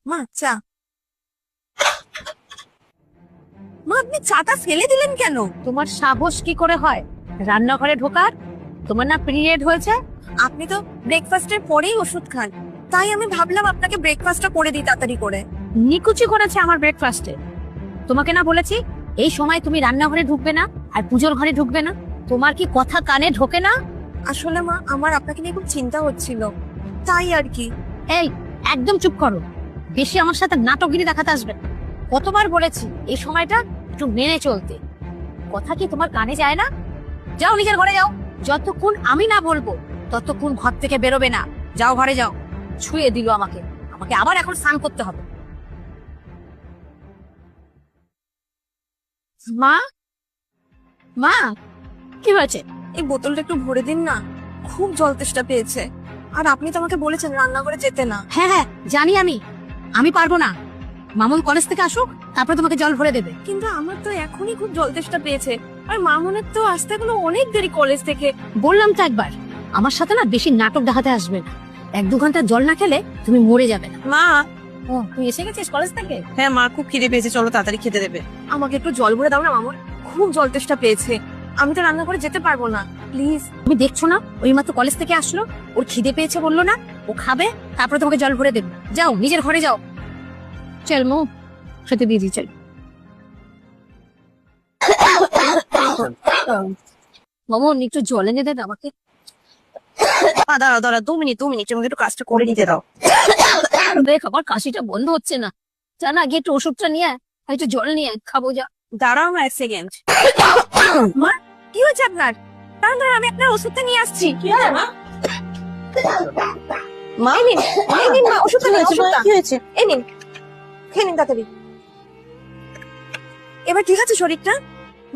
মা চা। মা আপনি চাটা ফেলে দিলেন কেন? তোমার সাহস কি করে হয় রান্নাঘরে ঢোকার? তোমার না পিরিয়ড হয়েছে? আপনি তো ব্রেকফাস্টের পরেই ওষুধ খান, তাই আমি ভাবলাম আপনাকে ব্রেকফাস্টটা করে দিই তাড়াতাড়ি করে। নিকুচি করেছে আমার ব্রেকফাস্টে। তোমাকে না বলেছি এই সময় তুমি রান্নাঘরে ঢুকবে না আর পুজোর ঘরে ঢুকবে না? তোমার কি কথা কানে ঢোকে না? আসলে মা আমার আপনাকে নিয়ে খুব চিন্তা হচ্ছিল, তাই আর কি। এই একদম চুপ করো, বেশি আমার সাথে নাটকগিরি দেখাতে আসবে না। কতবার বলেছি এই সময়টা একটু মেনে চলতে, কথা কি তোমার কানে যায় না? যাও নিজের ঘরে যাও, যতক্ষণ আমি না বলবো ততক্ষণ ঘর থেকে বেরোবে না। যাও ঘরে যাও। ছুঁয়ে দিল আমাকে, আমাকে আবার এখন স্নান করতে হবে। মা, মা, কি হয়েছে? এই বোতলটা একটু ভরে দিন না, খুব জল তেষ্টা পেয়েছে। আর আপনি তো আমাকে বলেছেন রান্নাঘরে যেতে না। হ্যাঁ হ্যাঁ জানি, আমি পারবো না। মামুন কলেজ থেকে আসুক, তারপরে তোমাকে জল ভরে দেবে। কিন্তু আমার তো এখনই খুব জল তেষ্টা পেয়েছে, আর মামুনের তো আসতে গেলো অনেক দেরি কলেজ থেকে। বললাম তো একবার, আমার সাথে না বেশি নাটক দেখাতে আসবে না। 1-2 ঘন্টা জল না খেলে তুমি মরে যাবে না। মা। ও তুই এসে গেছিস কলেজ থেকে? হ্যাঁ মা, খুব খিদে পেয়েছে, চলো তাড়াতাড়ি খেতে দেবে। আমাকে একটু জল ভরে দাও না মামুন, খুব জল তেষ্টা পেয়েছে। আমি তো রান্না করে যেতে পারবো না, প্লিজ। তুমি দেখছো না ওই মাত্র কলেজ থেকে আসলো, ওর খিদে পেয়েছে বললো না, ও খাবে তারপরে তোমাকে জল ভরে দেবে। যাও নিজের ঘরে যাও। চল মু খেতে দিয়ে দিই, চল। মামুন একটু জল এনে দে আমাকে। দাঁড়া দাঁড়া, 2 মিনিট আমাকে একটু কাজটা করে নিতে দাও। দেখ আমার কাশিটা বন্ধ হচ্ছে না, জানা আগে একটু ওষুধটা নিয়ে আয়, আর একটু জল নিয়ে আয়, খাবো যা। দাঁড়াও না 1 সেকেন্ড। মা কি হয়েছে আপনার? দাঁড়ান দাঁড়ান, আমি আপনার ওষুধটা নিয়ে আসছি। মা এই নিন, এই নিন মা ওষুধটা নিন, ওষুধটা। কি হয়েছে? এই নিন, খেয়ে নিন তাড়াতাড়ি। এবার ঠিক আছে শরীরটা?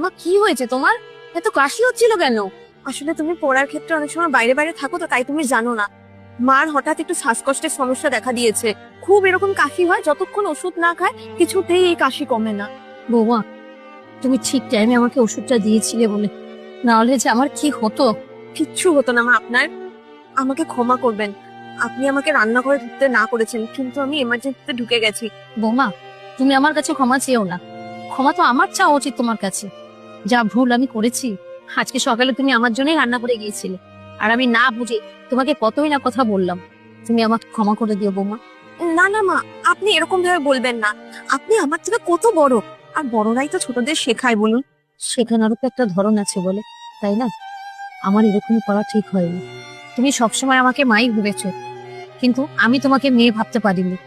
মা কি হয়েছে তোমার? এত কাশি হচ্ছিল কেন? আসলে তুমি পড়ার ক্ষেত্রে অনেক সময় বাইরে বাইরে থাকো তো, তাই তুমি জানো না। মার হঠাৎ একটু শ্বাসকষ্টের সমস্যা দেখা দিয়েছে, খুব এরকম কাশি হয়, যতক্ষণ ওষুধ না খায় কিছুতেই এই কাশি কমে না। বৌমা তুমি ঠিক টাইমে আমাকে ওষুধটা দিয়েছিলে বলে, না হলে যে আমার কি হতো। কিচ্ছু হতো না মা আপনার, আমাকে ক্ষমা করবেন। আপনি আমাকে রান্নাঘরে ঢুকতে না করেছেন, কিন্তু আমি এমার্জেন্সিতে ঢুকে গেছি। বৌমা তুমি আমার কাছে ক্ষমা চেয়েও না, ক্ষমা তো আমার চাওয়া উচিত তোমার কাছে। যা ভুল আমি করেছি, আজকে সকালে তুমি আমার জন্যই রান্না করে গিয়েছিলে, আর আমি না বুঝে তোমাকে কতই না কথা বললাম। তুমি আমাকে ক্ষমা করে দিও বৌমা। না না মা, আপনি এরকম ভাবে বলবেন না। আপনি আমার থেকে কত বড়, আর বড়রাই তো ছোটদের শেখায় বলুন। শেখানোরও তো একটা ধরন আছে বলে, তাই না? আমার এরকমই করা ঠিক হয়নি। তুমি সবসময় আমাকে মাই ভেবেছো, কিন্তু আমি তোমাকে মেয়ে ভাবতে পারিনি।